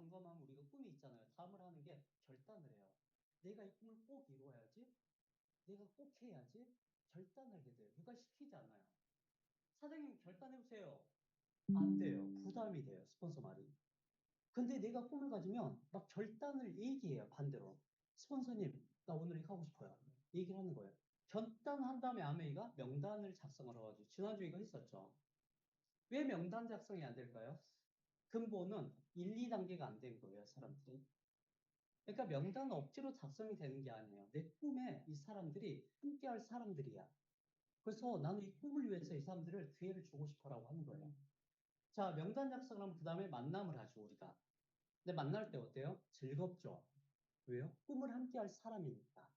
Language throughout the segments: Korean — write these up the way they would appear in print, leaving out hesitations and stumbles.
평범한 우리가 꿈이 있잖아요. 다음을 하는 게 결단을 해요. 내가 이 꿈을 꼭 이루어야지. 내가 꼭 해야지. 결단을 해야 돼요. 누가 시키지 않아요. 사장님 결단해보세요. 안 돼요. 부담이 돼요. 스폰서 말이. 근데 내가 꿈을 가지면 막 결단을 얘기해요. 반대로. 스폰서님, 나 오늘 이거 하고 싶어요. 얘기를 하는 거예요. 결단한 다음에 아메이가 명단을 작성을 해가지고 지난주에 이거 했었죠. 왜 명단 작성이 안 될까요? 근본은 1, 2단계가 안 된 거예요, 사람들이. 그러니까 명단은 억지로 작성이 되는 게 아니에요. 내 꿈에 이 사람들이 함께할 사람들이야. 그래서 나는 이 꿈을 위해서 이 사람들을 기회를 주고 싶어라고 하는 거예요. 자, 명단 작성을 하면 그 다음에 만남을 하죠, 우리가. 근데 만날 때 어때요? 즐겁죠. 왜요? 꿈을 함께할 사람이니까.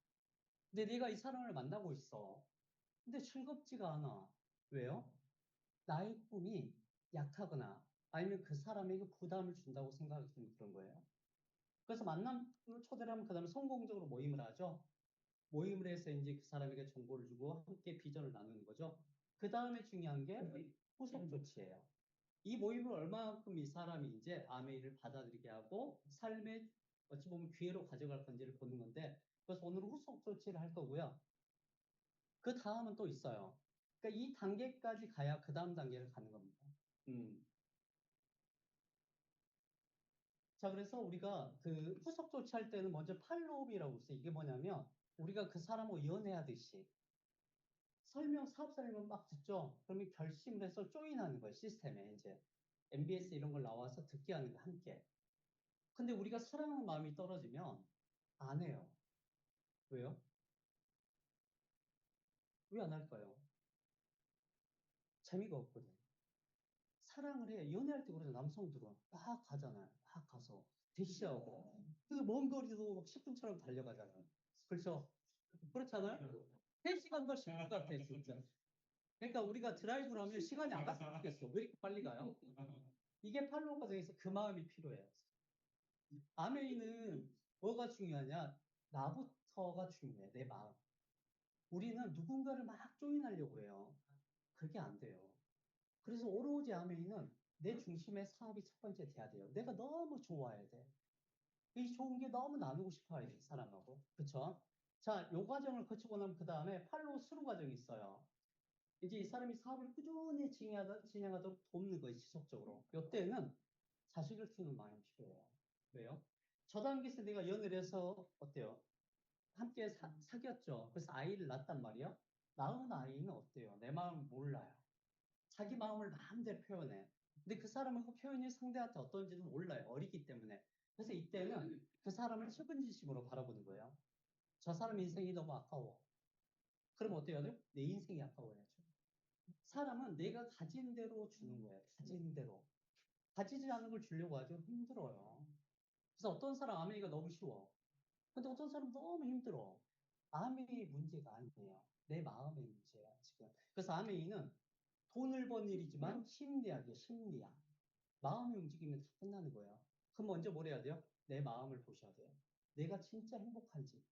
근데 내가 이 사람을 만나고 있어. 근데 즐겁지가 않아. 왜요? 나의 꿈이 약하거나 아니면 그 사람에게 부담을 준다고 생각이 드는 그런 거예요. 그래서 만남을 초대를 하면 그 다음에 성공적으로 모임을 하죠. 모임을 해서 이제 그 사람에게 정보를 주고 함께 비전을 나누는 거죠. 그 다음에 중요한 게 후속 조치예요. 이 모임을 얼마만큼 이 사람이 이제 아메이를 받아들이게 하고 삶의 어찌 보면 기회로 가져갈 건지를 보는 건데, 그래서 오늘은 후속 조치를 할 거고요. 그 다음은 또 있어요. 그러니까 이 단계까지 가야 그 다음 단계를 가는 겁니다. 음. 자, 그래서 우리가 그 후속 조치할 때는 먼저 팔로업이라고 있어요. 이게 뭐냐면 우리가 그 사람하고 연애하듯이 사업 설명 막 듣죠. 그러면 결심을 해서 조인하는 거예요. 시스템에 이제 MBS 이런 걸 나와서 듣게 하는 거 함께. 근데 우리가 사랑하는 마음이 떨어지면 안 해요. 왜요? 왜 안 할까요? 재미가 없거든. 사랑을 해. 연애할 때 그래서 남성들은 막 가잖아요. 막 가서 대시하고. 그래서 먼 거리도 막 10분처럼 달려가잖아요. 그렇죠? 그렇잖아요? 3시간 더 10분 같아, 진짜. 그러니까 우리가 드라이브를 하면 시간이 안 갔으면 좋겠어. 왜 이렇게 빨리 가요? 이게 팔로우 과정에서 그 마음이 필요해요. 아메이는 뭐가 중요하냐? 나부터가 중요해, 내 마음. 우리는 누군가를 막 조인하려고 해요. 그게 안 돼요. 그래서 오로지 아메이는 내 중심의 사업이 첫 번째 돼야 돼요. 내가 너무 좋아해야 돼. 이 좋은 게 너무 나누고 싶어야 돼, 사람하고. 그쵸? 자, 요 과정을 거치고 나면 그 다음에 팔로우 스루 과정이 있어요. 이제 이 사람이 사업을 꾸준히 진행하도록 돕는 거예요, 지속적으로. 이때는 자식을 키우는 마음이 필요해요. 왜요? 저 단계에서 내가 연애를 해서 어때요? 함께 사귀었죠. 그래서 아이를 낳았단 말이에요. 낳은 아이는 어때요? 내 마음을 몰라요. 자기 마음을 마음대로 표현해. 근데 그 사람은 그 표현이 상대한테 어떤지는 몰라요. 어리기 때문에. 그래서 이때는 그 사람을 측은지심으로 바라보는 거예요. 저 사람 인생이 너무 아까워. 그럼 어때요? 내 인생이 아까워야죠. 사람은 내가 가진 대로 주는 거예요. 가진 대로. 가지지 않은 걸 주려고 하죠. 힘들어요. 그래서 어떤 사람 아메이가 너무 쉬워. 근데 어떤 사람 너무 힘들어. 아메이 문제가 아니에요. 내 마음의 문제야, 지금. 그래서 아메이는 돈을 번 일이지만 심리학이에요, 심리학. 마음이 움직이면 다 끝나는 거예요. 그럼 먼저 뭘 해야 돼요? 내 마음을 보셔야 돼요. 내가 진짜 행복한지.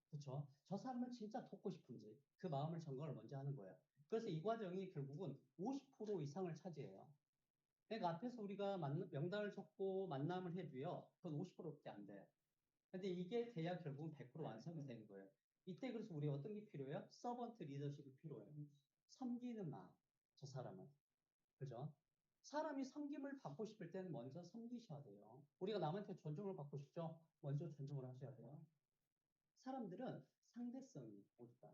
그렇죠? 저 사람을 진짜 돕고 싶은지 그 마음을 점검을 먼저 하는 거예요. 그래서 이 과정이 결국은 50% 이상을 차지해요. 그러니까 앞에서 우리가 명단을 적고 만남을 해도요, 그건 50%밖에 안 돼. 근데 이게 돼야 결국은 100% 완성이 되는 거예요. 이때 그래서 우리 어떤 게 필요해요? 서번트 리더십이 필요해요. 섬기는 마음, 저 사람은. 그죠? 사람이 섬김을 받고 싶을 때는 먼저 섬기셔야 돼요. 우리가 남한테 존중을 받고 싶죠? 먼저 존중을 하셔야 돼요. 사람들은 상대성이 모르다.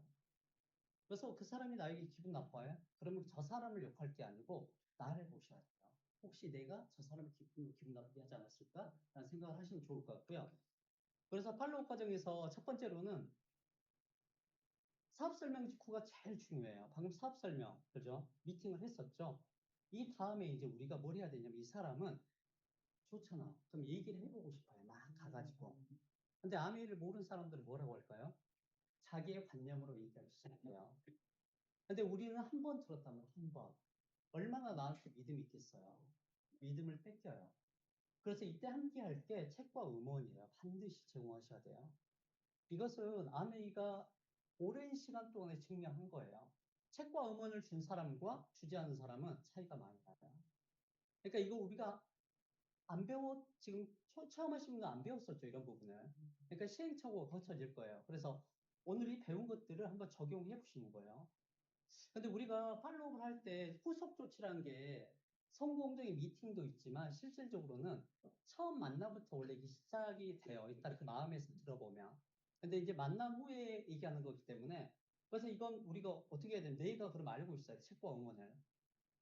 그래서 그 사람이 나에게 기분 나빠요? 그러면 저 사람을 욕할 게 아니고 나를 보셔야 돼요. 혹시 내가 저 사람을 기분 나쁘게 하지 않았을까? 라는 생각을 하시면 좋을 것 같고요. 그래서 팔로우 과정에서 첫 번째로는 사업 설명 직후가 제일 중요해요. 방금 사업 설명, 그죠? 미팅을 했었죠? 이 다음에 이제 우리가 뭘 해야 되냐면 이 사람은 좋잖아. 그럼 얘기를 해보고 싶어요. 막 가가지고. 근데 아메이를 모르는 사람들은 뭐라고 할까요? 자기의 관념으로 얘기하기 시작해요. 근데 우리는 한 번 들었다면 한 번. 얼마나 나한테 믿음이 있겠어요. 믿음을 뺏겨요. 그래서 이때 함께 할 게 책과 음원이에요. 반드시 제공하셔야 돼요. 이것은 아메이가 오랜 시간 동안에 증명한 거예요. 책과 음원을 준 사람과 주지 않은 사람은 차이가 많이 나요. 그러니까 이거 우리가 지금 체험하신 분은 안 배웠었죠, 이런 부분을. 그러니까 시행착오가 거쳐질 거예요. 그래서 오늘 이 배운 것들을 한번 적용해 보시는 거예요. 근데 우리가 팔로우를 할 때 후속 조치라는 게 성공적인 미팅도 있지만 실질적으로는 처음 만남부터 원래 이게 시작이 돼요. 일단 그 마음에서 들어보면. 근데 이제 만남 후에 얘기하는 거기 때문에 그래서 이건 우리가 어떻게 해야 되는 내가 그럼 알고 있어야 돼. 책과 응원을.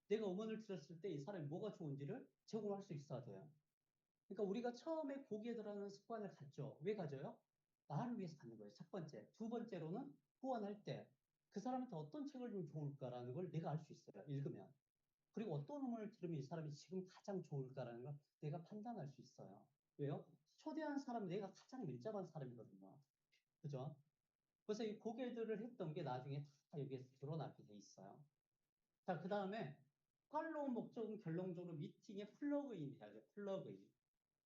내가 응원을 들었을 때 이 사람이 뭐가 좋은지를 제공할 수 있어야 돼요. 그러니까 우리가 처음에 고기에 들어가는 습관을 갖죠. 왜 가져요? 나를 위해서 갖는 거예요. 첫 번째. 두 번째로는 후원할 때 그 사람한테 어떤 책을 주면 좋을까라는 걸 내가 알 수 있어요. 읽으면. 그리고 어떤 음악을 들으면 이 사람이 지금 가장 좋을까라는 걸 내가 판단할 수 있어요. 왜요? 초대한 사람은 내가 가장 밀접한 사람이거든요. 그죠? 그래서 이 고개들을 했던 게 나중에 다 여기에서 드러나게 돼 있어요. 자, 그 다음에 팔로우 목적은 결론적으로 미팅에 플러그인 해야죠. 플러그인.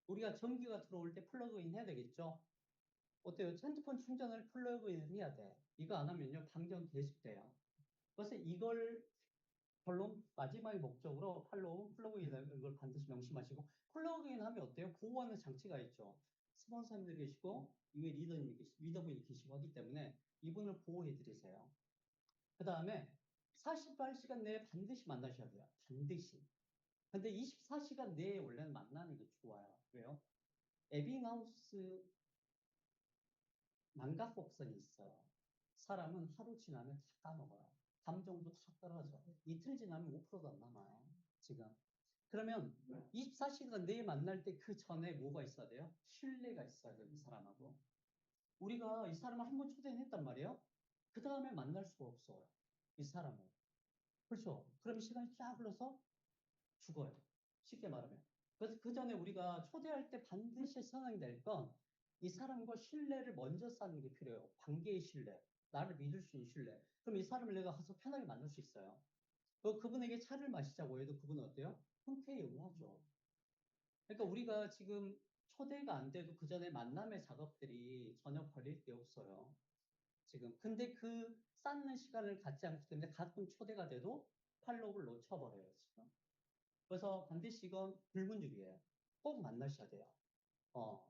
우리가 전기가 들어올 때 플러그인 해야 되겠죠? 어때요? 핸드폰 충전을 플러그인 해야 돼. 이거 안 하면요, 방전 계속돼요. 그래서 이걸 결론 마지막의 목적으로 팔로우 플러그인을 걸 반드시 명심하시고 플러그인 하면 어때요? 보호하는 장치가 있죠. 스폰서님들 계시고 이외 리더분이 계시고 하기 때문에 이분을 보호해 드리세요. 그 다음에 48시간 내에 반드시 만나셔야 돼요. 반드시. 근데 24시간 내에 원래는 만나는 게 좋아요. 왜요? 에빙하우스 망각곡선이 있어요. 사람은 하루 지나면 다 까먹어요. 감정도 다 떨어져. 이틀 지나면 5%도 안 남아요. 지금. 그러면 24시간 내에 만날 때 그 전에 뭐가 있어야 돼요? 신뢰가 있어야 돼요, 이 사람하고. 우리가 이 사람을 한 번 초대했단 말이에요. 그 다음에 만날 수가 없어요. 이 사람을. 그렇죠. 그럼 시간이 쫙 흘러서 죽어요. 쉽게 말하면. 그래서 그 전에 우리가 초대할 때 반드시 선행될 건 이 사람과 신뢰를 먼저 쌓는 게 필요해요. 관계의 신뢰. 나를 믿을 수 있는 신뢰. 그럼 이 사람을 내가 가서 편하게 만날 수 있어요. 그분에게 차를 마시자고 해도 그분은 어때요? 흔쾌히 응하죠. 그러니까 우리가 지금 초대가 안 돼도 그 전에 만남의 작업들이 전혀 걸릴 게 없어요. 지금. 근데 그 쌓는 시간을 갖지 않기 때문에 가끔 초대가 돼도 팔로우를 놓쳐버려요, 지금. 그래서 반드시 이건 불문율이에요. 꼭 만나셔야 돼요. 어.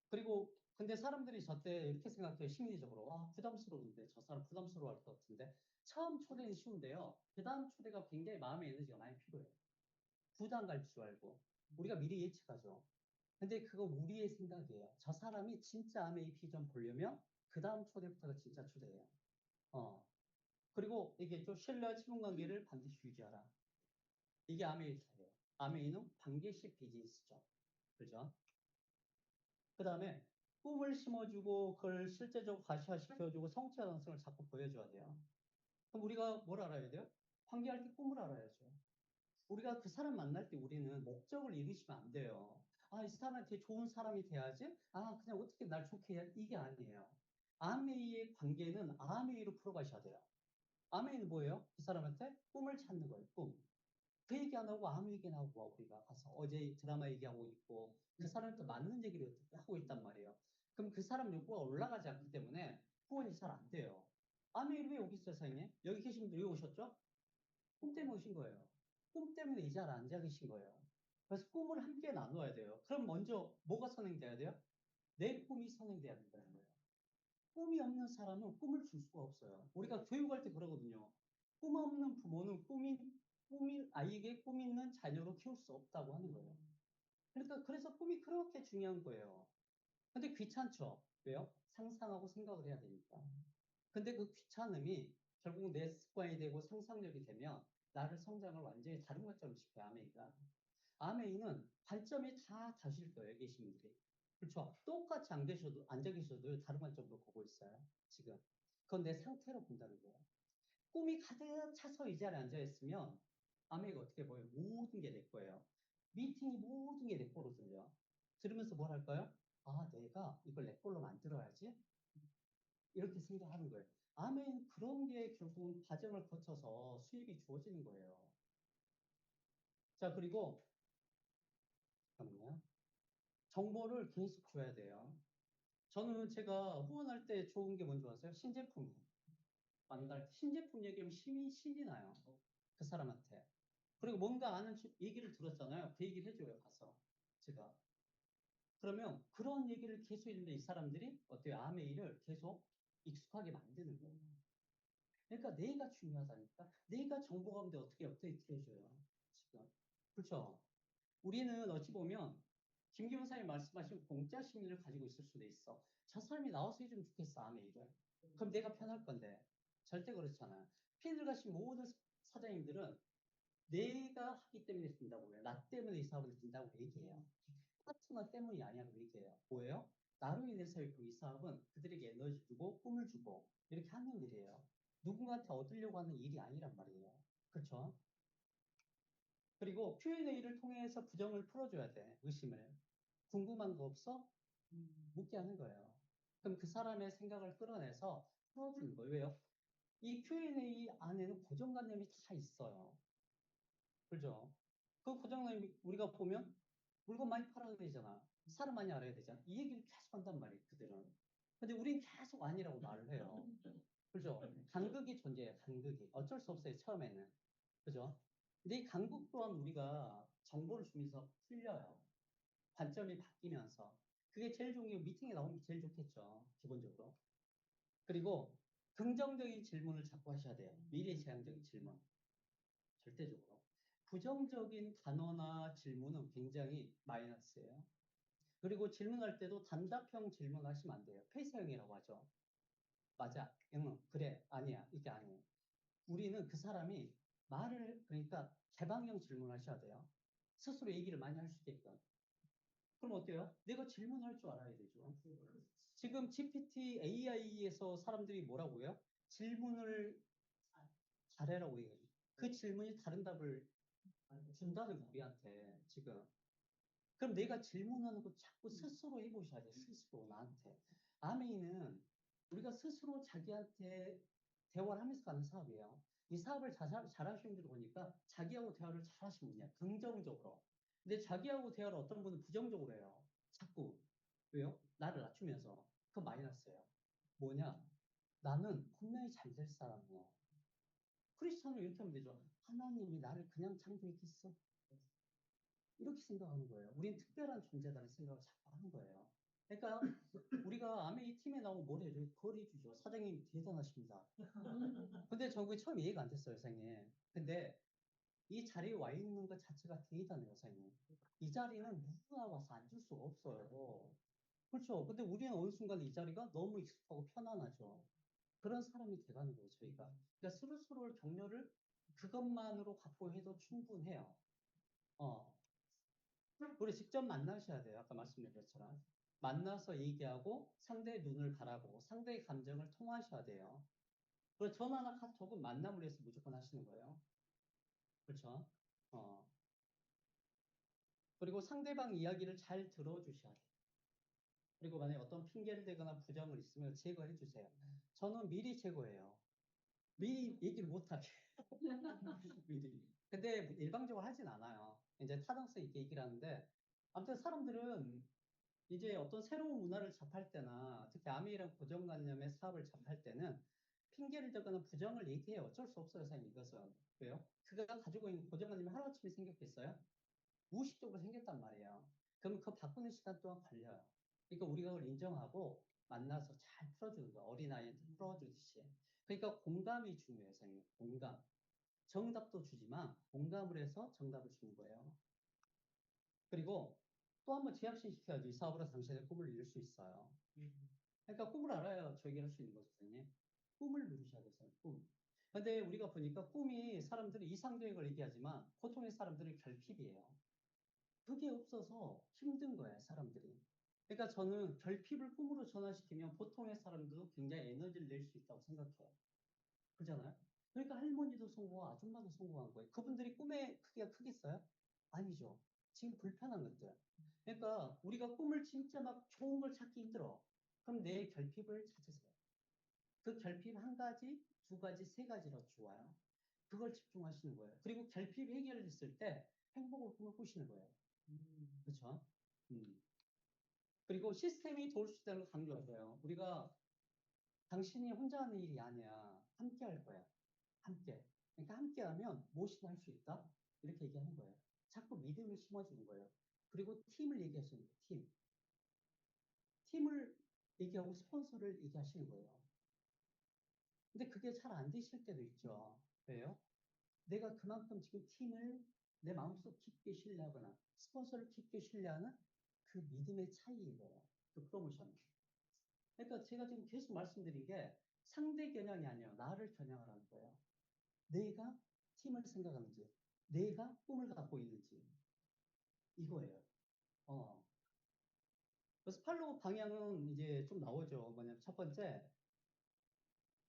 그리고 근데 사람들이 저 때 이렇게 생각해요. 심리적으로. 아, 부담스러운데. 저 사람 부담스러워할 것 같은데. 처음 초대는 쉬운데요. 그 다음 초대가 굉장히 마음의 에너지가 많이 필요해요. 부담 갈 줄 알고. 우리가 미리 예측하죠. 근데 그거 우리의 생각이에요. 저 사람이 진짜 아메이피 좀 보려면 그 다음 초대부터가 진짜 초대예요. 어. 그리고 이게 좀 신뢰와 친분 관계를 반드시 유지하라. 이게 아메이카예요. 아메이는 관계식 비즈니스죠. 그죠? 그 다음에 꿈을 심어주고 그걸 실제적으로 가시화시켜주고 성취 가능성을 자꾸 보여줘야 돼요. 그럼 우리가 뭘 알아야 돼요? 관계할 때 꿈을 알아야죠. 우리가 그 사람 만날 때 우리는 목적을 잃으시면 안 돼요. 아, 이 사람한테 좋은 사람이 돼야지? 아, 그냥 어떻게 날 좋게 해야 이게 아니에요. 아메이의 관계는 아메이로 풀어가셔야 돼요. 아메이는 뭐예요? 그 사람한테 꿈을 찾는 거예요, 꿈. 그 얘기 안 하고 아무 얘기나 하고 와, 우리가 가서 어제 드라마 얘기하고 있고 그 사람한테 맞는 얘기를 하고 있단 말이에요. 그럼 그 사람 욕구가 올라가지 않기 때문에 후원이 잘 안 돼요. 아메이 왜 여기 있어요, 사장님? 여기 계신 분들 왜 오셨죠? 꿈 때문에 오신 거예요. 꿈 때문에 이 자리에 앉아 계신 거예요. 그래서 꿈을 함께 나눠야 돼요. 그럼 먼저 뭐가 선행돼야 돼요? 내 꿈이 선행돼야 된다는 거예요. 꿈이 없는 사람은 꿈을 줄 수가 없어요. 우리가 교육할 때 그러거든요. 꿈 없는 부모는 아이에게 꿈 있는 자녀로 키울 수 없다고 하는 거예요. 그러니까 그래서 꿈이 그렇게 중요한 거예요. 근데 귀찮죠? 왜요? 상상하고 생각을 해야 되니까. 근데 그 귀찮음이 결국 내 습관이 되고 상상력이 되면 나를 성장을 완전히 다른 것처럼 시켜요, 아메이가. 아메이는 관점이 다 다실 거예요, 계신 분들이. 그렇죠? 똑같이 앉아 계셔도 다른 관점으로 보고 있어요, 지금. 그건 내 상태로 본다는 거예요. 꿈이 가득 차서 이 자리에 앉아 있으면 아메이가 어떻게 보여요? 모든 게 내 거예요. 미팅이 모든 게 내 거로 들려. 들으면서 뭘 할까요? 아, 내가 이걸 내 걸로 만들어야지. 이렇게 생각하는 거예요. 아멘, 그런 게 결국은 과정을 거쳐서 수입이 주어지는 거예요. 자, 그리고, 잠깐만요. 정보를 계속 줘야 돼요. 저는 제가 후원할 때 좋은 게 뭔지 아세요? 신제품. 만날 때 신제품 얘기하면 신이 나요. 그 사람한테. 그리고 뭔가 아는 얘기를 들었잖아요. 그 얘기를 해줘요, 가서. 제가. 그러면 그런 얘기를 계속 했는데 이 사람들이 어때요? 아메이를 계속 익숙하게 만드는 거예요. 그러니까 내가 중요하다니까. 내가 정보 가운데 어떻게 업데이트 해줘요. 지금. 그렇죠? 우리는 어찌 보면 김기훈 사장님 말씀하신 공짜 심리를 가지고 있을 수도 있어. 저 사람이 나와서 해주면 좋겠어, 아메이를. 그럼 내가 편할 건데. 절대 그렇잖아요. 피해를 가신 모든 사장님들은 내가 하기 때문에 된다고 해요. 나 때문에 이 사업을 된다고 얘기해요. 파트너 때문이 아니라고 얘기해요. 뭐예요? 나로 인해서 이 사업은 그들에게 에너지 주고 꿈을 주고 이렇게 하는 일이에요. 누군가한테 얻으려고 하는 일이 아니란 말이에요. 그렇죠? 그리고 Q&A를 통해서 부정을 풀어줘야 돼. 의심을. 궁금한 거 없어? 묻게 하는 거예요. 그럼 그 사람의 생각을 끌어내서 풀어주는 거예요. 왜요? 이 Q&A 안에는 고정관념이 다 있어요. 그죠? 그 고정관념이 우리가 보면 물건 많이 팔아야 되잖아. 사람 많이 알아야 되잖아. 이 얘기를 계속 한단 말이에요, 그들은. 근데 우린 계속 아니라고 말을 해요. 그죠? 간극이 존재해요, 간극이. 어쩔 수 없어요, 처음에는. 그죠? 근데 이 간극 또한 우리가 정보를 주면서 풀려요. 관점이 바뀌면서. 그게 제일 중요해요. 미팅에 나오는 게 제일 좋겠죠, 기본적으로. 그리고 긍정적인 질문을 자꾸 하셔야 돼요. 미래지향적인 질문. 절대적으로. 부정적인 단어나 질문은 굉장히 마이너스예요. 그리고 질문할 때도 단답형 질문하시면 안 돼요. 폐쇄형이라고 하죠. 맞아. 응, 그래. 아니야. 이게 아니에요. 우리는 그 사람이 말을, 그러니까 개방형 질문하셔야 돼요. 스스로 얘기를 많이 할 수 있게끔. 그럼 어때요? 내가 질문할 줄 알아야 되죠. 지금 GPT AI에서 사람들이 뭐라고 해요? 질문을 잘해라고 얘기해요. 그 질문이 다른 답을 준다는 거, 우리한테 지금. 그럼 내가 질문하는 거 자꾸 스스로 해보셔야 돼. 스스로 나한테. 아메이는 우리가 스스로 자기한테 대화를 하면서 가는 사업이에요. 이 사업을 잘하시는 분들 보니까 자기하고 대화를 잘하시는 분이야. 긍정적으로. 근데 자기하고 대화를 어떤 분은 부정적으로 해요. 자꾸. 왜요? 나를 낮추면서. 그건 마이너스예요. 뭐냐? 나는 분명히 잘 될 사람이야. 크리스천은 이렇게 하면 되죠. 하나님이 나를 그냥 창조했겠어? 이렇게 생각하는 거예요. 우린 특별한 존재다는 생각을 자꾸 하는 거예요. 그러니까 우리가 아메이 팀에 나오고 뭘 해줘요? 그걸 해주죠. 사장님 대단하십니다. 근데 저 그게 처음 이해가 안 됐어요, 사장님. 근데 이 자리에 와 있는 것 자체가 대단해요, 사장님. 이 자리는 누구나 와서 앉을 수가 없어요. 그렇죠. 근데 우리는 어느 순간 이 자리가 너무 익숙하고 편안하죠. 그런 사람이 돼가는 거예요, 저희가. 그러니까 스스로를 격려를 그것만으로 갖고 해도 충분해요. 어. 우리 직접 만나셔야 돼요. 아까 말씀드린 것처럼. 만나서 얘기하고 상대의 눈을 바라보고 상대의 감정을 통하셔야 돼요. 그리고 전화나 카톡은 만남을 위해서 무조건 하시는 거예요. 그렇죠? 어. 그리고 상대방 이야기를 잘 들어주셔야 돼요. 그리고 만약에 어떤 핑계를 대거나 부정을 있으면 제거해 주세요. 저는 미리 제거해요. 미리 얘기를 못하게. 미리. 근데 일방적으로 하진 않아요. 이제 타당성 있게 얘기를 하는데, 아무튼 사람들은 이제 어떤 새로운 문화를 접할 때나 특히 아메이랑 고정관념의 사업을 접할 때는 핑계를 대거나 부정을 얘기해요. 어쩔 수 없어요, 사장님. 이것은. 왜요? 그가 가지고 있는 고정관념이 하루아침에 생겼겠어요? 무의식적으로 생겼단 말이에요. 그럼 그거 바꾸는 시간 동안 걸려요. 그러니까 우리가 그걸 인정하고 만나서 잘 풀어주는 거예요. 어린아이한테 풀어주듯이. 그러니까 공감이 중요해요, 선생님. 공감. 정답도 주지만 공감을 해서 정답을 주는 거예요. 그리고 또 한번 재확신 시켜야지 이 사업으로 당신의 꿈을 이룰 수 있어요. 그러니까 꿈을 알아야 저 얘기를 할 수 있는 거죠, 선생님. 꿈을 누리셔야 돼요, 꿈. 근데 우리가 보니까 꿈이 사람들이 이상계획을 얘기하지만 보통의 사람들은 결핍이에요. 그게 없어서 힘든 거예요, 사람들이. 그러니까 저는 결핍을 꿈으로 전환시키면 보통의 사람도 굉장히 에너지를 낼 수 있다고 생각해요. 그잖아요? 그러니까 할머니도 성공하고 아줌마도 성공한 거예요. 그분들이 꿈의 크기가 크겠어요? 아니죠. 지금 불편한 것들. 그러니까 우리가 꿈을 진짜 막 좋은 걸 찾기 힘들어. 그럼 내 결핍을 찾으세요. 그 결핍 한 가지, 두 가지, 세 가지로 주어요. 그걸 집중하시는 거예요. 그리고 결핍 해결됐을 때 행복을 꿈을 꾸시는 거예요. 그렇죠? 음. 그리고 시스템이 도울 수 있다는 걸 강조하세요. 우리가 당신이 혼자 하는 일이 아니야. 함께 할 거야. 함께. 그러니까 함께 하면 무엇이나 할 수 있다? 이렇게 얘기하는 거예요. 자꾸 믿음을 심어주는 거예요. 그리고 팀을 얘기하시는 거예요. 팀을 얘기하고 스폰서를 얘기하시는 거예요. 근데 그게 잘 안 되실 때도 있죠. 왜요? 내가 그만큼 지금 팀을 내 마음속 깊게 신뢰하거나 스폰서를 깊게 신뢰하는 그 믿음의 차이인 거예요. 그 프로모션은. 그러니까 제가 지금 계속 말씀드린 게 상대 겨냥이 아니에요. 나를 겨냥하라는 거예요. 내가 팀을 생각하는지, 내가 꿈을 갖고 있는지, 이거예요. 어. 그래서 팔로우 방향은 이제 좀 나오죠. 뭐냐면 첫 번째,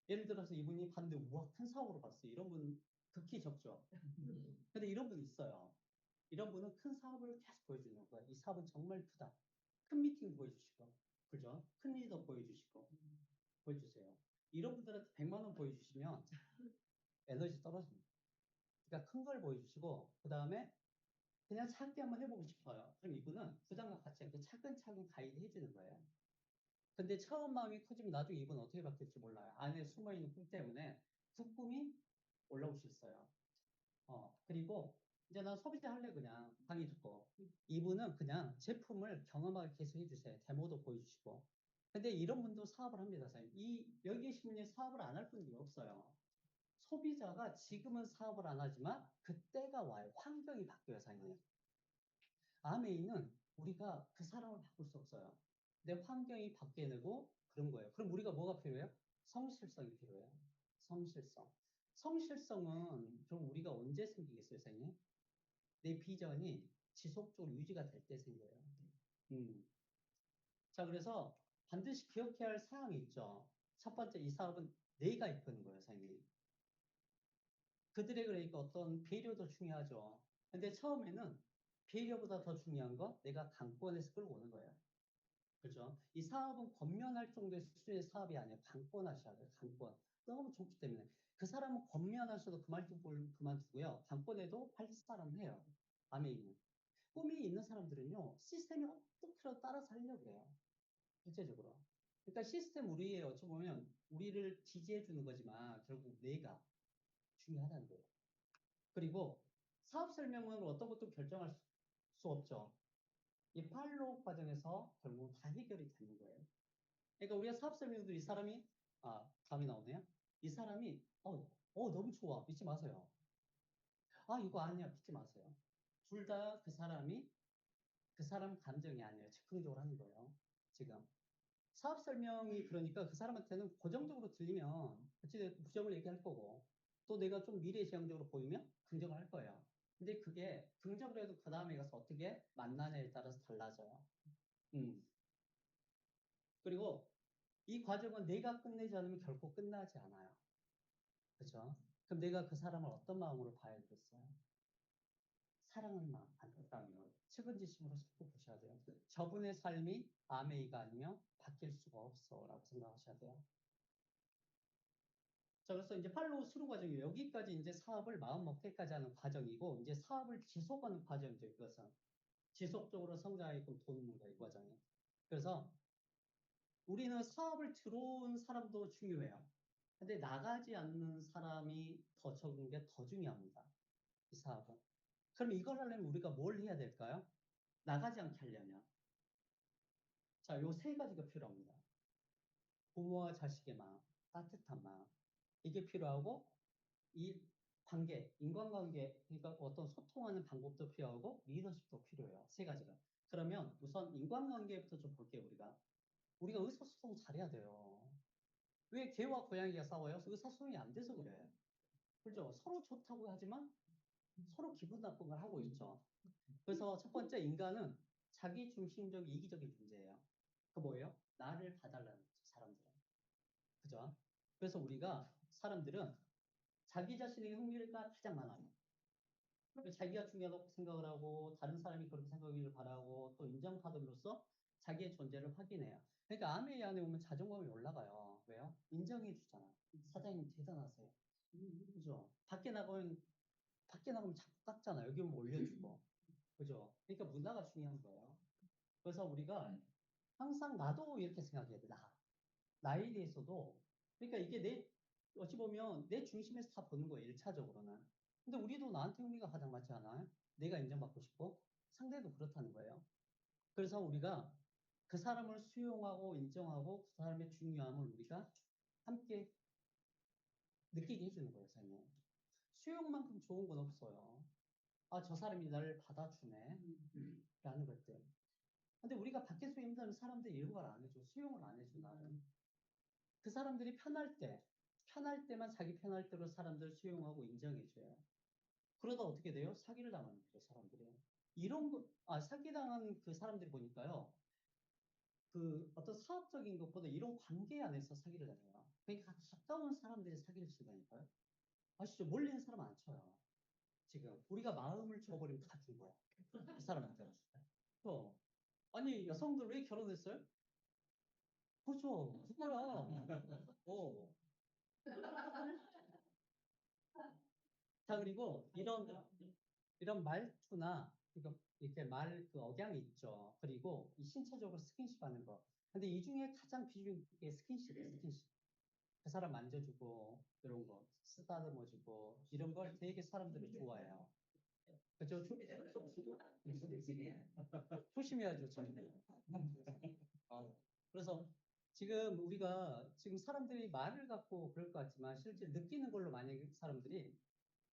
예를 들어서 이분이 봤는데, 우와, 큰 사업으로 봤어요. 이런 분 극히 적죠. 근데 이런 분 있어요. 이런 분은 큰 사업을 계속 보여주는 거예요. 이 사업은 정말 크다. 큰 미팅 보여주시고, 그죠? 큰 리더 보여주시고, 보여주세요. 이런 분들한테 100만 원 보여주시면 에너지 떨어집니다. 그러니까 큰 걸 보여주시고, 그 다음에 그냥 작게 한번 해보고 싶어요. 그럼 이분은 부담과 같이 이렇게 차근차근 가이드 해주는 거예요. 근데 처음 마음이 커지면 나중에 이분 어떻게 바뀔지 몰라요. 안에 숨어있는 꿈 때문에 그 꿈이 올라올 수 있어요. 그리고 이제 난 소비자 할래 그냥 강의 듣고. 이분은 그냥 제품을 경험하게 계속 해주세요. 데모도 보여주시고. 근데 이런 분도 사업을 합니다, 사장님. 여기 계신 분이 사업을 안 할 분이 없어요. 소비자가 지금은 사업을 안 하지만 그때가 와요. 환경이 바뀌어요, 사장님. 아메이는 우리가 그 사람을 바꿀 수 없어요. 내 환경이 바뀌어내고 그런 거예요. 그럼 우리가 뭐가 필요해요? 성실성이 필요해요. 성실성. 성실성은 좀 우리가 언제 생기겠어요, 선생님? 내 비전이 지속적으로 유지가 될 때 생겨요. 음. 자, 그래서 반드시 기억해야 할 사항이 있죠. 첫 번째, 이 사업은 내가 이끄는 거예요, 선생님. 그들의 그러니까 어떤 배려도 중요하죠. 근데 처음에는 배려보다 더 중요한 건 내가 강권에서 끌고 오는 거예요. 그죠? 이 사업은 권면할 정도의 수준의 사업이 아니라 강권하셔야 돼요. 강권. 너무 좋기 때문에. 그 사람은 권면하셔도 그만두고요. 강권에도 할 사람은 해요. 밤에 있는. 꿈이 있는 사람들은요, 시스템이 어떻게라도 따라서 하려고 해요. 실제적으로. 그러니까 시스템 우리의 어찌 보면 우리를 지지해 주는 거지만 결국 내가 중요하다는 거예요. 그리고 사업 설명은 어떤 것도 결정할 수 없죠. 이 팔로우 과정에서 결국 다 해결이 되는 거예요. 그러니까 우리가 사업 설명도 이 사람이, 감이 나오네요. 이 사람이, 너무 좋아. 믿지 마세요. 이거 아니야. 믿지 마세요. 둘 다 그 사람 감정이 아니에요. 즉흥적으로 하는 거예요. 지금. 사업 설명이 그러니까 그 사람한테는 고정적으로 들리면 어찌됐든 부정을 얘기할 거고 또 내가 좀 미래지향적으로 보이면 긍정을 할 거예요. 근데 그게 긍정을 해도 그 다음에 가서 어떻게 만나냐에 따라서 달라져요. 음. 그리고 이 과정은 내가 끝내지 않으면 결코 끝나지 않아요. 그죠? 그럼 내가 그 사람을 어떤 마음으로 봐야 되겠어요? 사랑하는 마음, 안타까움으로 측은지심으로 자꾸 보셔야 돼요. 저분의 삶이 아메이가 아니면 바뀔 수가 없어라고 생각하셔야 돼요. 자, 그래서 이제 팔로우 스루 과정이 여기까지 이제 사업을 마음 먹게까지 하는 과정이고 이제 사업을 지속하는 과정이죠. 이것은 지속적으로 성장하게끔 돕는 거예요. 이 과정이. 그래서 우리는 사업을 들어온 사람도 중요해요. 근데 나가지 않는 사람이 더 적은 게 더 중요합니다. 이 사업은. 그럼 이걸 하려면 우리가 뭘 해야 될까요? 나가지 않게 하려면. 자, 요 세 가지가 필요합니다. 부모와 자식의 마음, 따뜻한 마음. 이게 필요하고, 이 관계, 인간관계, 그러니까 어떤 소통하는 방법도 필요하고, 리더십도 필요해요. 세 가지가. 그러면 우선 인간관계부터 좀 볼게요, 우리가. 우리가 의사소통 잘해야 돼요. 왜 개와 고양이가 싸워요? 의사소통이 안 돼서 그래. 그죠? 서로 좋다고 하지만 서로 기분 나쁜 걸 하고 있죠. 그래서 첫 번째 인간은 자기 중심적 이기적인 존재예요. 그 뭐예요? 나를 봐달라는 거죠, 사람들은. 그죠? 그래서 우리가 사람들은 자기 자신의 흥미가 가장 많아요. 자기가 중요하다고 생각을 하고 다른 사람이 그렇게 생각하기를 바라고 또 인정받음으로써 자기의 존재를 확인해요. 그러니까 아메이 안에 오면 자존감이 올라가요. 왜요? 인정해 주잖아. 사장님 대단하세요. 그죠? 밖에 나가면 자꾸 깎잖아. 여기 오면 올려주고. 그죠? 그러니까 문화가 중요한 거예요. 그래서 우리가 항상 나도 이렇게 생각해야 돼. 나에 대해서도. 그러니까 이게 어찌 보면 내 중심에서 다 보는 거예요. 1차적으로는. 근데 우리도 나한테 의미가 가장 맞지 않아요? 내가 인정받고 싶고 상대도 그렇다는 거예요. 그래서 우리가 그 사람을 수용하고 인정하고 그 사람의 중요함을 우리가 함께 느끼게 해주는 거예요, 삶에. 수용만큼 좋은 건 없어요. 아, 저 사람이 나를 받아주네. 라는 것들. 근데 우리가 밖에서 힘든 사람들이 이런 걸 안 해줘. 수용을 안 해줘, 나를. 그 사람들이 편할 때만 자기 편할 대로 사람들 수용하고 인정해줘요. 그러다 어떻게 돼요? 사기를 당하는 거죠, 사람들이. 사기당한 그 사람들이 보니까요. 그 어떤 사업적인 것보다 이런 관계 안에서 사기를 당해요. 그러니까 가까운 사람들이 사기를 친다니까요. 아시죠? 멀리 있는 사람 안 쳐요. 지금 우리가 마음을 줘버리면 다 준 거야. 그 사람한테. 또 아니 여성들 왜 결혼했어요? 그죠? 그거야. 어. 자 그리고 이런 말투나 이렇게 말 그 억양이 있죠. 그리고 이 신체적으로 스킨십 하는 거. 근데 이 중에 가장 비중 있게 스킨십이에요. 스킨십. 그 사람 만져주고 이런 거 쓰다듬어주고 이런 걸 되게 사람들이 좋아해요. 그죠? 조심해야죠, 저희는. 그래서 지금 우리가 지금 사람들이 말을 갖고 그럴 것 같지만 실제 느끼는 걸로 많이 사람들이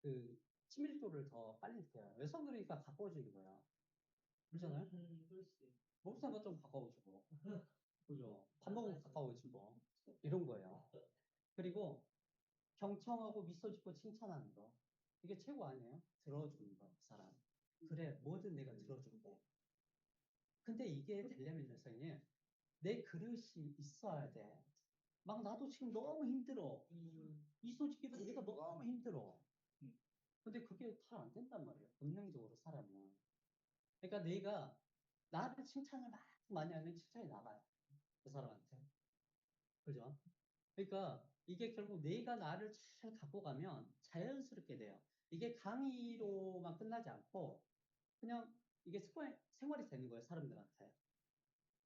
그 친밀도를 더 빨리 느껴요. 여성들이니까 가까워지는 거야. 그렇잖아요? 목욕탕 가좀 가까워지고, 그죠? 밥 먹으면 가까워지고, 이런 거예요. 그리고 경청하고 미소 짓고 칭찬하는 거. 이게 최고 아니에요? 들어주는 거, 그 사람. 그래, 뭐든 내가 들어줄게. 근데 이게 되려면 선생님, 내 그릇이 있어야 돼. 막 나도 지금 너무 힘들어. 미소 짓기도 내가 너무 힘들어. 근데 그게 잘 안 된단 말이에요. 본능적으로 사람은. 그러니까 내가 나를 칭찬을 막 많이 하면 칭찬이 나가요. 그 사람한테. 그죠? 그러니까 이게 결국 내가 나를 잘 갖고 가면 자연스럽게 돼요. 이게 강의로만 끝나지 않고 그냥 이게 생활이 되는 거예요. 사람들한테.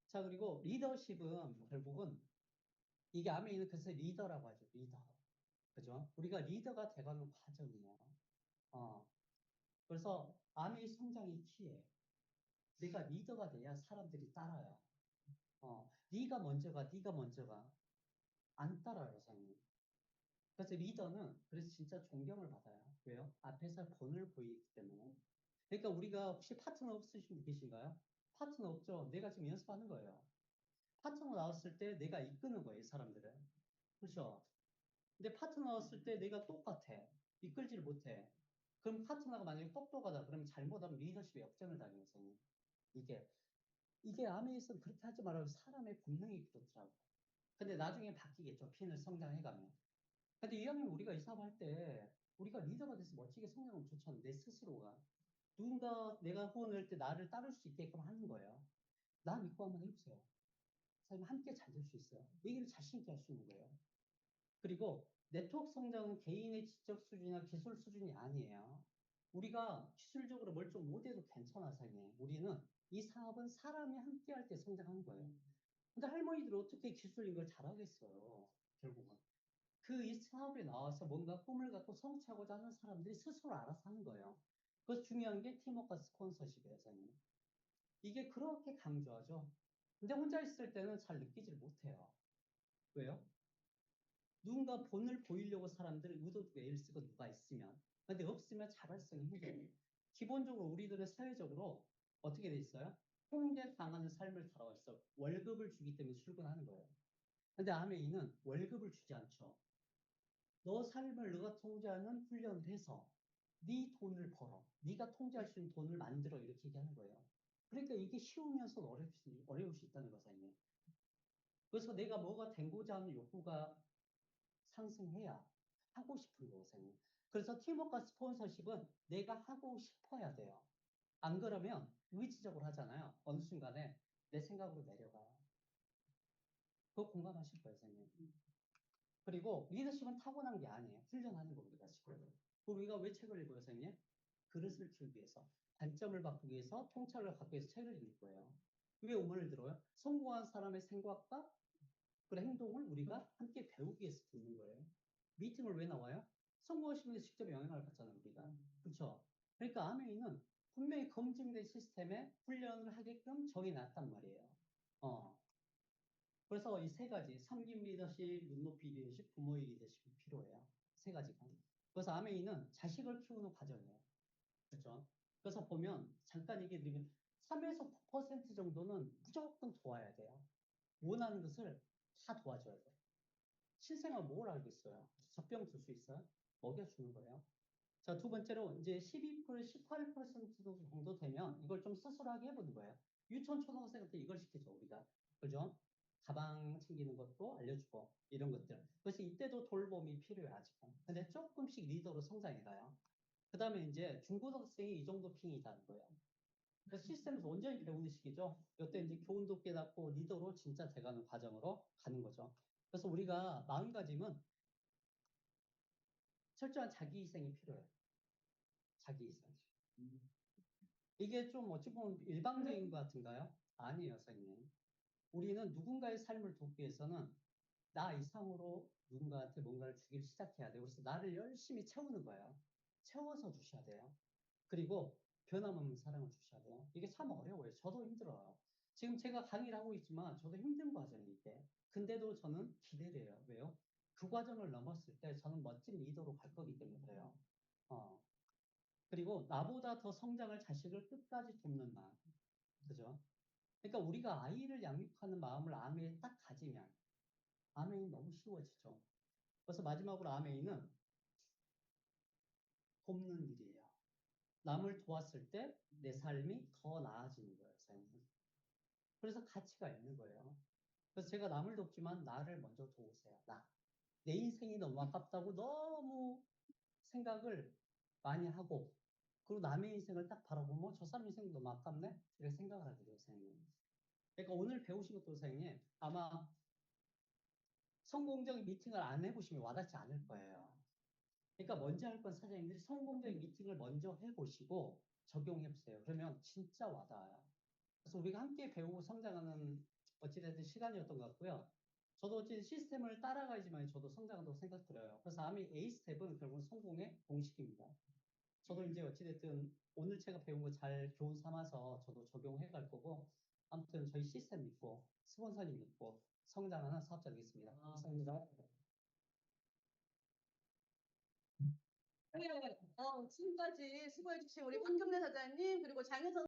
자, 그리고 리더십은 결국은 이게 암에 있는 그래서 리더라고 하죠. 리더. 그죠? 우리가 리더가 돼가는 과정이에요. 어. 그래서 암의 성장이 키예요. 내가 리더가 돼야 사람들이 따라요. 네가 먼저 가. 안 따라요, 사장님. 그래서 리더는 그래서 진짜 존경을 받아요. 왜요? 앞에서 본을 보이기 때문에. 그러니까 우리가 혹시 파트너 없으신 분 계신가요? 파트너 없죠? 내가 지금 연습하는 거예요. 파트너 나왔을 때 내가 이끄는 거예요, 이 사람들을. 그렇죠? 근데 파트너 나왔을 때 내가 똑같아. 이끌지를 못해. 그럼 파트너가 만약에 똑똑하다. 그러면 잘못하면 리더십에 역전을 당해요, 저는. 이게, 이게 아메이선 그렇게 하지 말라고 사람의 본능이 그렇더라고. 근데 나중에 바뀌겠죠. 핀을 성장해가면. 근데 이왕이면 우리가 이 사업할 때 우리가 리더가 돼서 멋지게 성장하면 좋잖아. 내 스스로가. 누군가 내가 후원을 할 때 나를 따를 수 있게끔 하는 거예요. 나 믿고 한번 해보세요. 사장님 함께 잘 될 수 있어요. 얘기를 자신 있게 할 수 있는 거예요. 그리고 네트워크 성장은 개인의 지적 수준이나 기술 수준이 아니에요. 우리가 기술적으로 뭘 좀 못해도 괜찮아, 사장님. 우리는 이 사업은 사람이 함께 할 때 성장하는 거예요. 근데 할머니들 어떻게 기술 이걸 잘하겠어요, 결국은. 그 이 사업에 나와서 뭔가 꿈을 갖고 성취하고자 하는 사람들이 스스로 알아서 하는 거예요. 그래서 중요한 게 팀워크와 스폰서십이에요, 저는. 이게 그렇게 강조하죠. 근데 혼자 있을 때는 잘 느끼질 못해요. 왜요? 누군가 본을 보이려고 사람들 의도두고 애를 쓰고 누가 있으면. 근데 없으면 자발성이 힘들어요. 기본적으로 우리들은 사회적으로 어떻게 돼 있어요? 통제당하는 삶을 살아왔어. 월급을 주기 때문에 출근하는 거예요. 근데 아메이는 월급을 주지 않죠. 너 삶을 너가 통제하는 훈련을 해서 네 돈을 벌어. 네가 통제할 수 있는 돈을 만들어. 이렇게 얘기하는 거예요. 그러니까 이게 쉬우면서 어려울 수 있다는 거잖아요. 그래서 내가 뭐가 되고자 하는 욕구가 상승해야 하고 싶은 거거든요. 그래서 팀워크와 스폰서십은 내가 하고 싶어야 돼요. 안 그러면 의지적으로 하잖아요. 어느 순간에 내 생각으로 내려가. 그거 공감하실 거예요, 선생님. 그리고 리더십은 타고난 게 아니에요. 훈련하는 겁니다, 지금. 우리가 왜 책을 읽어요, 선생님? 그릇을 키우기 위해서, 관점을 바꾸기 위해서, 통찰을 갖기 위해서 책을 읽을 거예요. 왜 음원을 들어요? 성공한 사람의 생각과 그 행동을 우리가 함께 배우기 위해서 듣는 거예요. 미팅을 왜 나와요? 성공하시면 직접 영향을 받잖아요, 우리가. 그렇죠? 그러니까 아메이는 분명히 검증된 시스템에 훈련을 하게끔 정해놨단 말이에요. 그래서 이 세 가지, 섬김 리더십, 눈높이 리더십, 부모의 리더십이 필요해요. 세 가지가. 그래서 아메이는 자식을 키우는 과정이에요. 그렇죠? 그래서 보면 잠깐 얘기 드리면 3에서 9% 정도는 무조건 도와야 돼요. 원하는 것을 다 도와줘야 돼요. 신생아 뭘 알겠어요? 젖병 줄 수 있어요? 먹여주는 거예요. 자, 두 번째로 이제 12%, 18% 정도 되면 이걸 좀 스스로하게 해보는 거예요. 유치원 초등학생한테 이걸 시키죠, 우리가. 그죠? 가방 챙기는 것도 알려주고, 이런 것들. 그래서 이때도 돌봄이 필요해요, 아직은. 근데 조금씩 리더로 성장해 가요. 그 다음에 이제 중고등학생이 이 정도 핑이다는 거예요. 그래서 시스템에서 온전히 배우는 시기죠. 이때 이제 교훈도 깨닫고 리더로 진짜 돼가는 과정으로 가는 거죠. 그래서 우리가 마음가짐은 철저한 자기희생이 필요해요. 자기희생. 이게 좀 어찌 보면 일방적인 것 같은가요? 아니에요, 선생님. 우리는 누군가의 삶을 돕기 위해서는 나 이상으로 누군가한테 뭔가를 주기를 시작해야 돼요. 그래서 나를 열심히 채우는 거예요. 채워서 주셔야 돼요. 그리고 변함없는 사랑을 주셔야 돼요. 이게 참 어려워요. 저도 힘들어요. 지금 제가 강의를 하고 있지만 저도 힘든 과정이 이게. 근데도 저는 기대를 해요. 왜요? 그 과정을 넘었을 때 저는 멋진 리더로 갈 거기 때문에 그래요. 어. 그리고 나보다 더 성장할 자식을 끝까지 돕는 마음. 그죠? 그러니까 우리가 아이를 양육하는 마음을 아메에 딱 가지면 아메이 너무 쉬워지죠. 그래서 마지막으로 아메이는 돕는 일이에요. 남을 도왔을 때 내 삶이 더 나아지는 거예요, 삶이. 그래서 가치가 있는 거예요. 그래서 제가 남을 돕지만 나를 먼저 도우세요. 나. 내 인생이 너무 아깝다고 너무 생각을 많이 하고, 그리고 남의 인생을 딱 바라보면 저 사람 인생 너무 아깝네? 이렇게 생각을 하게 돼요, 선생님. 그러니까 오늘 배우신 것도 선생님, 아마 성공적인 미팅을 안 해보시면 와닿지 않을 거예요. 그러니까 먼저 할 건 사장님들이 성공적인 미팅을 먼저 해보시고 적용해보세요. 그러면 진짜 와닿아요. 그래서 우리가 함께 배우고 성장하는 어찌됐든 시간이었던 것 같고요. 저도 어찌 시스템을 따라가야지만 저도 성장한다고 생각 들어요. 그래서 아미 A 스텝은 결국 성공의 공식입니다. 저도 이제 어찌됐든 오늘 제가 배운 거 잘 교훈 삼아서 저도 적용해 갈 거고, 아무튼 저희 시스템 믿고 스폰서님 믿고 성장하는 사업자 되겠습니다. 감사합니다. 네, 지금까지 수고해주신 우리 황금래 사장님, 그리고 장혜선